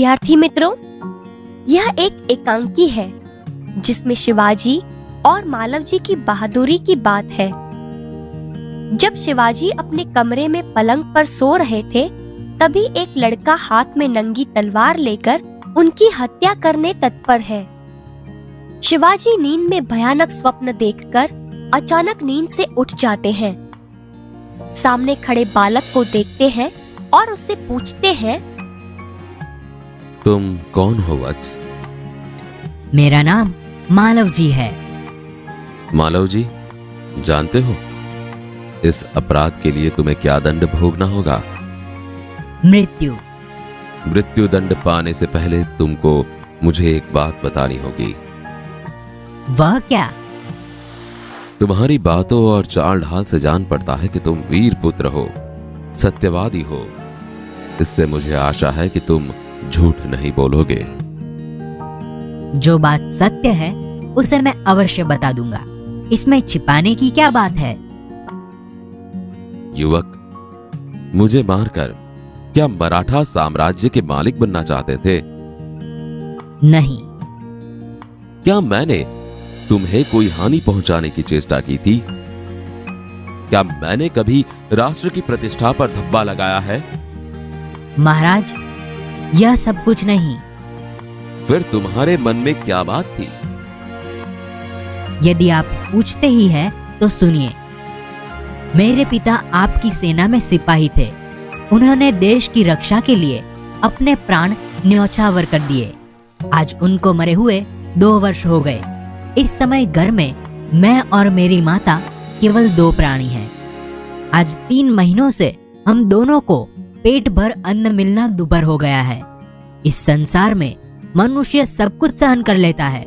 विद्यार्थी मित्रों, यह एक एकांकी है जिसमें शिवाजी और मालव जी की बहादुरी की बात है। जब शिवाजी अपने कमरे में पलंग पर सो रहे थे, तभी एक लड़का हाथ में नंगी तलवार लेकर उनकी हत्या करने तत्पर है। शिवाजी नींद में भयानक स्वप्न देखकर अचानक नींद से उठ जाते हैं। सामने खड़े बालक को देखते हैं और उससे पूछते हैं, तुम कौन हो वत्स? मेरा नाम मालव जी है। मालव जी, जानते हो इस अपराध के लिए तुम्हें क्या दंड भोगना होगा? मृत्यु। मृत्यु दंड पाने से पहले तुमको मुझे एक बात बतानी होगी। वह क्या? तुम्हारी बातों और चाल ढाल से जान पड़ता है कि तुम वीर पुत्र हो, सत्यवादी हो। इससे मुझे आशा है कि तुम झूठ नहीं बोलोगे। जो बात सत्य है उसे मैं अवश्य बता दूंगा। इसमें छिपाने की क्या बात है? युवक, मुझे मारकर क्या मराठा साम्राज्य के मालिक बनना चाहते थे? नहीं। क्या मैंने तुम्हें कोई हानि पहुंचाने की चेष्टा की थी? क्या मैंने कभी राष्ट्र की प्रतिष्ठा पर धब्बा लगाया है? महाराज, यह सब कुछ नहीं। फिर तुम्हारे मन में क्या बात थी? यदि आप पूछते ही हैं तो सुनिए। मेरे पिता आपकी सेना में सिपाही थे। उन्होंने देश की रक्षा के लिए अपने प्राण न्यौछावर कर दिए। आज उनको मरे हुए 2 वर्ष हो गए। इस समय घर में मैं और मेरी माता केवल 2 प्राणी हैं। आज 3 महीनों से हम दोनों को पेट भर अन्न मिलना दुभर हो गया है। इस संसार में मनुष्य सब कुछ सहन कर लेता है,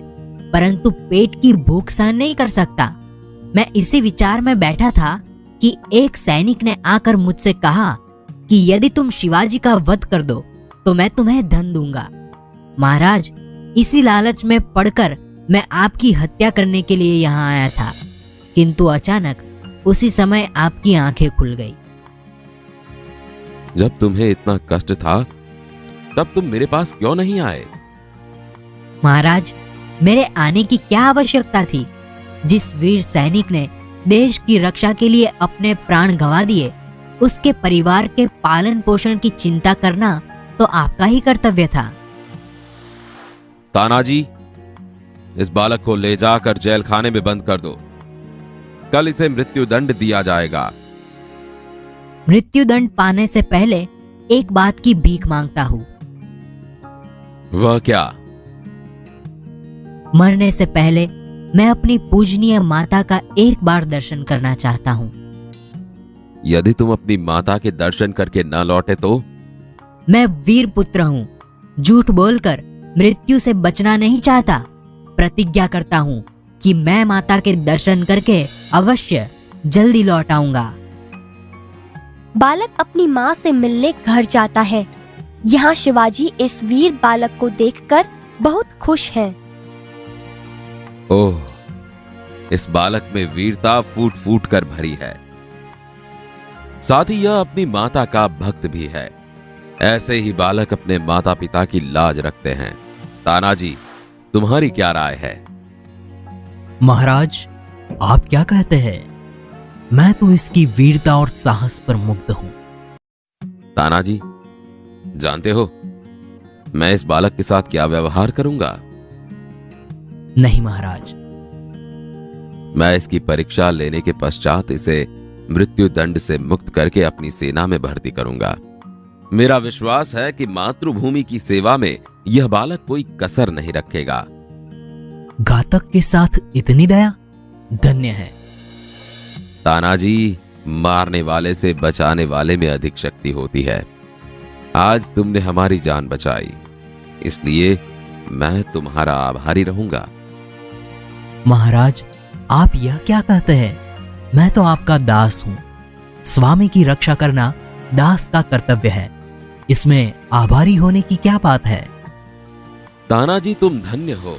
परंतु पेट की भूख सहन नहीं कर सकता। मैं इसी विचार में बैठा था कि एक सैनिक ने आकर मुझसे कहा कि यदि तुम शिवाजी का वध कर दो तो मैं तुम्हें धन दूंगा। महाराज, इसी लालच में पड़कर मैं आपकी हत्या करने के लिए यहाँ आया था, किंतु अचानक उसी समय आपकी आंखें खुल गई। जब तुम्हें इतना कष्ट था तब तुम मेरे पास क्यों नहीं आए? महाराज, मेरे आने की क्या आवश्यकता थी? जिस वीर सैनिक ने देश की रक्षा के लिए अपने प्राण गंवा दिए, उसके परिवार के पालन पोषण की चिंता करना तो आपका ही कर्तव्य था। तानाजी, इस बालक को ले जाकर जेल खाने में बंद कर दो। कल इसे मृत्यु दंड दिया जाएगा। मृत्यु दंड पाने से पहले एक बात की भीख मांगता हूँ। वह क्या? मरने से पहले मैं अपनी पूजनीय माता का एक बार दर्शन करना चाहता हूँ। यदि तुम अपनी माता के दर्शन करके न लौटे तो? मैं वीर पुत्र हूँ। झूठ बोलकर मृत्यु से बचना नहीं चाहता। प्रतिज्ञा करता हूँ कि मैं माता के दर्शन करके अवश्य जल्दी लौट आऊंगा। बालक अपनी माँ से मिलने घर जाता है। यहाँ शिवाजी इस वीर बालक को देखकर बहुत खुश हैं। ओह, इस बालक में वीरता फूट फूट कर भरी है। साथ ही यह अपनी माता का भक्त भी है। ऐसे ही बालक अपने माता पिता की लाज रखते हैं। तानाजी, तुम्हारी क्या राय है? महाराज, आप क्या कहते हैं? मैं तो इसकी वीरता और साहस पर मुग्ध हूं। तानाजी, जानते हो मैं इस बालक के साथ क्या व्यवहार करूंगा? नहीं महाराज। मैं इसकी परीक्षा लेने के पश्चात इसे मृत्यु दंड से मुक्त करके अपनी सेना में भर्ती करूंगा। मेरा विश्वास है कि मातृभूमि की सेवा में यह बालक कोई कसर नहीं रखेगा। घातक के साथ इतनी दया, धन्य है। तानाजी, मारने वाले से बचाने वाले में अधिक शक्ति होती है। आज तुमने हमारी जान बचाई, इसलिए मैं तुम्हारा आभारी रहूंगा। महाराज, आप यह क्या कहते हैं? मैं तो आपका दास हूं। स्वामी की रक्षा करना दास का कर्तव्य है। इसमें आभारी होने की क्या बात है? तानाजी, तुम धन्य हो।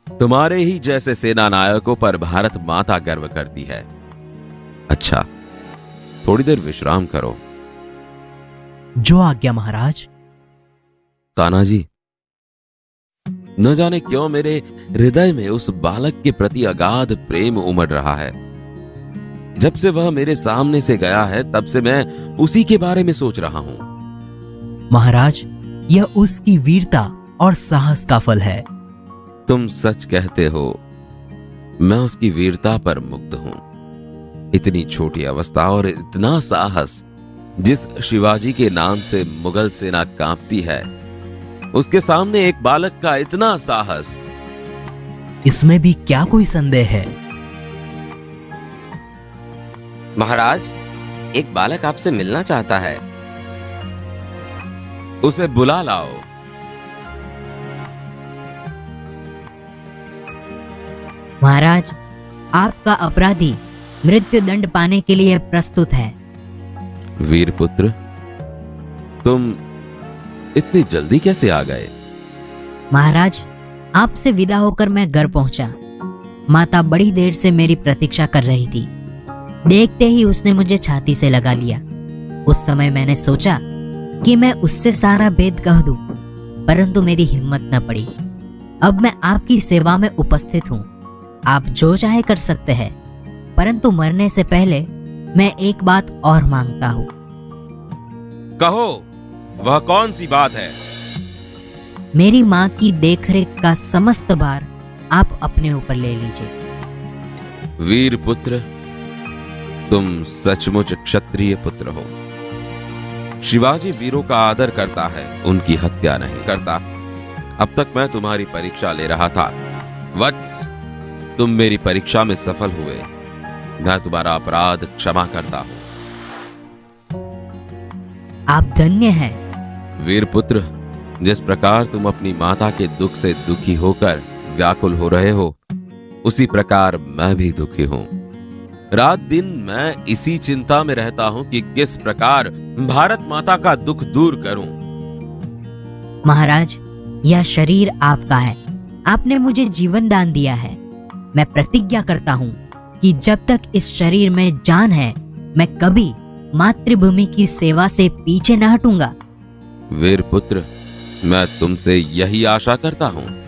तुम्हारे ही जैसे सेना नायकों पर भारत माता गर्व करती है। अच्छा, थोड़ी देर विश्राम करो। जो आज्ञा महाराज। तानाजी, न जाने क्यों मेरे हृदय में उस बालक के प्रति अगाध प्रेम उमड़ रहा है। जब से वह मेरे सामने से गया है तब से मैं उसी के बारे में सोच रहा हूं। महाराज, यह उसकी वीरता और साहस का फल है। तुम सच कहते हो। मैं उसकी वीरता पर मुग्ध हूं। इतनी छोटी अवस्था और इतना साहस। जिस शिवाजी के नाम से मुगल सेना कांपती है, उसके सामने एक बालक का इतना साहस। इसमें भी क्या कोई संदेह है? महाराज, एक बालक आपसे मिलना चाहता है। उसे बुला लाओ। महाराज, आपका अपराधी मृत्यु दंड पाने के लिए प्रस्तुत है। वीरपुत्र, तुम इतनी जल्दी कैसे आ गए? महाराज, आपसे विदा होकर मैं घर पहुंचा। माता बड़ी देर से मेरी प्रतीक्षा कर रही थी। देखते ही उसने मुझे छाती से लगा लिया। उस समय मैंने सोचा कि मैं उससे सारा भेद कह दूं, परंतु मेरी हिम्मत न पड़ी। अब मैं आपकी सेवा में उपस्थित हूं। आप जो चाहे कर सकते हैं, परंतु मरने से पहले मैं एक बात और मांगता हूं। कहो, वह कौन सी बात है? मेरी माँ की देखरेख का समस्त भार आप अपने ऊपर ले लीजिए। वीरपुत्र, तुम सचमुच क्षत्रिय पुत्र हो। शिवाजी वीरों का आदर करता है, उनकी हत्या नहीं करता। अब तक मैं तुम्हारी परीक्षा ले रहा था। वत्स, तुम मेरी परीक्षा में सफल हुए। मैं तुम्हारा अपराध क्षमा करता हूं। आप धन्य हैं। वीरपुत्र, जिस प्रकार तुम अपनी माता के दुख से दुखी होकर व्याकुल हो रहे हो, उसी प्रकार मैं भी दुखी हूं। रात दिन मैं इसी चिंता में रहता हूं कि किस प्रकार भारत माता का दुख दूर करूं। महाराज, यह शरीर आपका है। आपने मुझे जीवन दान दिया है। मैं प्रतिज्ञा करता हूं कि जब तक इस शरीर में जान है, मैं कभी मातृभूमि की सेवा से पीछे न हटूंगा। वीरपुत्र, मैं तुमसे यही आशा करता हूं।